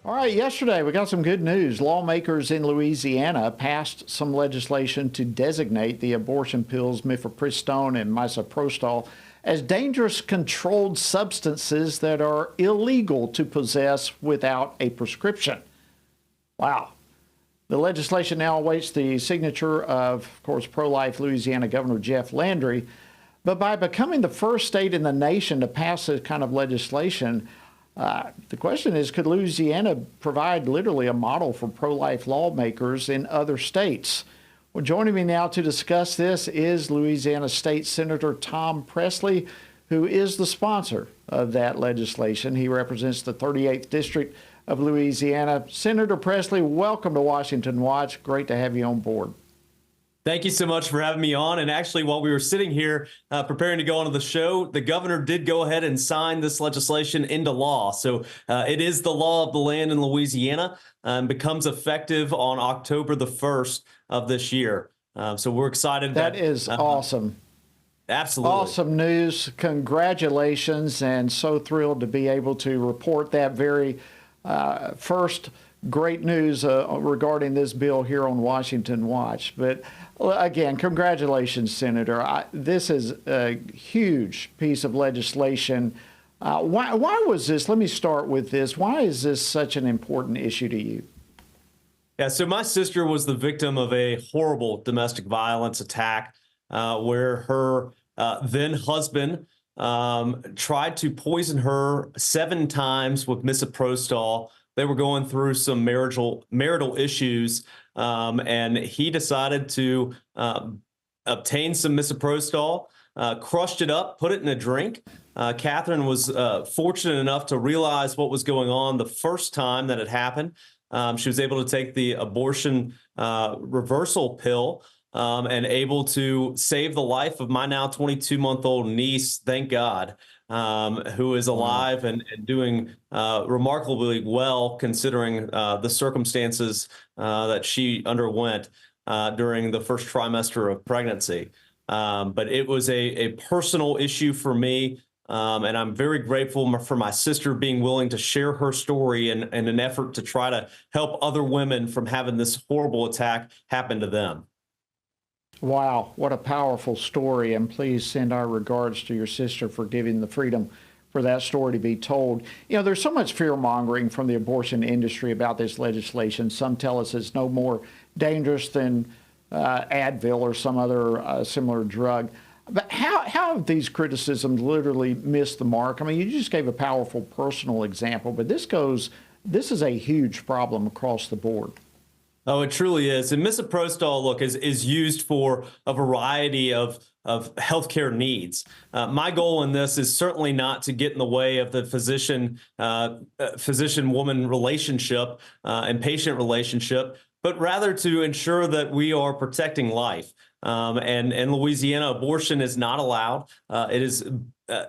All right, yesterday we got some good news. Lawmakers in Louisiana passed some legislation to designate the abortion pills mifepristone and misoprostol as dangerous controlled substances that are illegal to possess without a prescription. Wow. The legislation now awaits the signature of course, pro-life Louisiana Governor Jeff Landry. But by becoming the first state in the nation to pass this kind of legislation, the question is, could Louisiana provide literally a model for pro-life lawmakers in other states? Well, joining me now to discuss this is Louisiana State Senator Tom Presley, who is the sponsor of that legislation. He represents the 38th District of Louisiana. Senator Presley, welcome to Washington Watch. Great to have you on board. Thank you so much for having me on. And actually, while we were sitting here preparing to go onto the show, the governor did go ahead and sign this legislation into law. So it is the law of the land in Louisiana and becomes effective on October the 1st of this year. So we're excited. That is awesome. Absolutely. Awesome news. Congratulations. And so thrilled to be able to report that very first great news regarding this bill here on Washington Watch. But again, congratulations, Senator. This is a huge piece of legislation. Why was this? Let me start with this. Why is this such an important issue to you? Yeah, so my sister was the victim of a horrible domestic violence attack where her then husband tried to poison her 7 times with misoprostol. They were going through some marital issues, and he decided to obtain some misoprostol, crushed it up, put it in a drink. Catherine was fortunate enough to realize what was going on the first time that it happened. She was able to take the abortion reversal pill and able to save the life of my now 22-month-old niece, thank God. Who is alive and doing remarkably well considering the circumstances that she underwent during the first trimester of pregnancy. But it was a personal issue for me, and I'm very grateful for my sister being willing to share her story in an effort to try to help other women from having this horrible attack happen to them. Wow, what a powerful story. And please send our regards to your sister for giving the freedom for that story to be told. You know, there's so much fear mongering from the abortion industry about this legislation. Some tell us it's no more dangerous than Advil or some other similar drug. But how have these criticisms literally missed the mark? I mean, you just gave a powerful personal example, but this is a huge problem across the board. Oh, it truly is. And misoprostol, look, is used for a variety of healthcare needs. My goal in this is certainly not to get in the way of the physician-woman relationship and patient relationship, but rather to ensure that we are protecting life. And in Louisiana, abortion is not allowed. It is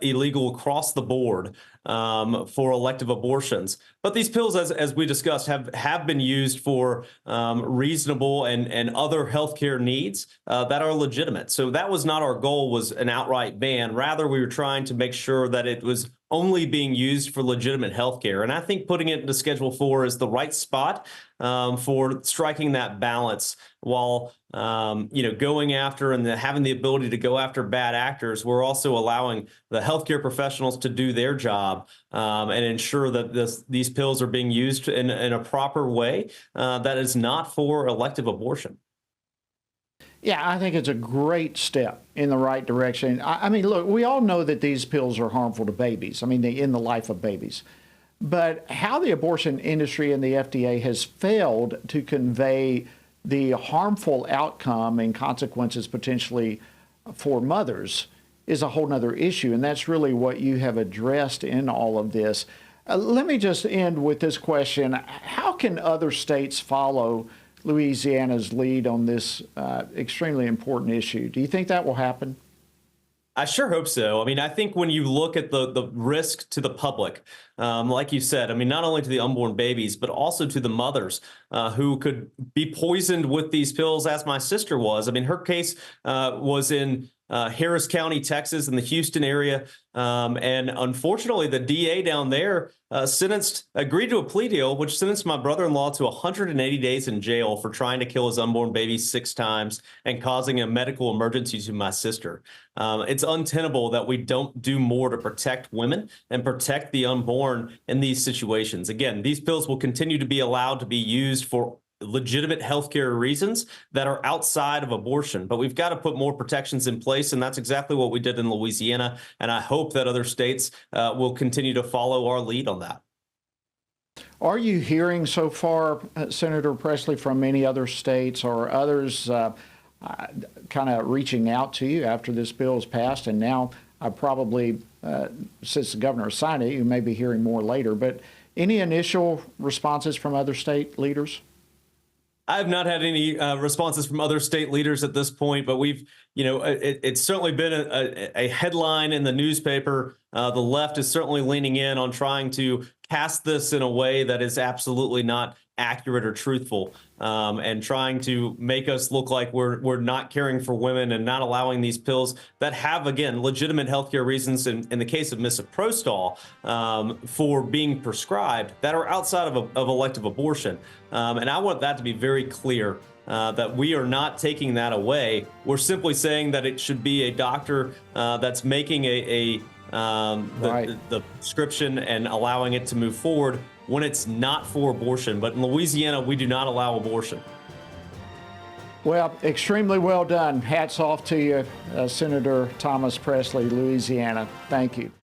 illegal across the board for elective abortions. But these pills, as we discussed, have been used for reasonable and other healthcare needs that are legitimate. So that was not our goal, was an outright ban. Rather, we were trying to make sure that it was only being used for legitimate healthcare. And I think putting it into Schedule 4 is the right spot for striking that balance while going after and having the ability to go after bad actors. We're also allowing the healthcare professionals to do their job and ensure that these pills are being used in a proper way that is not for elective abortion. Yeah, I think it's a great step in the right direction. I mean, look, we all know that these pills are harmful to babies. I mean, they end the life of babies. But how the abortion industry and the FDA has failed to convey the harmful outcome and consequences potentially for mothers is a whole nother issue. And that's really what you have addressed in all of this. Let me just end with this question. How can other states follow Louisiana's lead on this extremely important issue? Do you think that will happen? I sure hope so. I mean, I think when you look at the risk to the public like you said, I mean, not only to the unborn babies, but also to the mothers who could be poisoned with these pills, as my sister was. I mean, her case was in Harris County, Texas, in the Houston area. And unfortunately, the DA down there agreed to a plea deal, which sentenced my brother-in-law to 180 days in jail for trying to kill his unborn baby 6 times and causing a medical emergency to my sister. It's untenable that we don't do more to protect women and protect the unborn in these situations. Again, these pills will continue to be allowed to be used for legitimate healthcare reasons that are outside of abortion, but we've got to put more protections in place, and that's exactly what we did in Louisiana. And I hope that other states will continue to follow our lead on that. Are you hearing so far, Senator Presley, from any other states or others kind of reaching out to you after this bill is passed? And now probably, since the governor signed it, you may be hearing more later, but any initial responses from other state leaders? I have not had any responses from other state leaders at this point, but it's certainly been a headline in the newspaper. The left is certainly leaning in on trying to cast this in a way that is absolutely not accurate or truthful, and trying to make us look like we're not caring for women and not allowing these pills that have, again, legitimate healthcare reasons in the case of misoprostol for being prescribed that are outside of elective abortion. And I want that to be very clear. That we are not taking that away. We're simply saying that it should be a doctor that's making the prescription and allowing it to move forward when it's not for abortion. But in Louisiana, we do not allow abortion. Well, extremely well done. Hats off to you, Senator Thomas Presley, Louisiana. Thank you.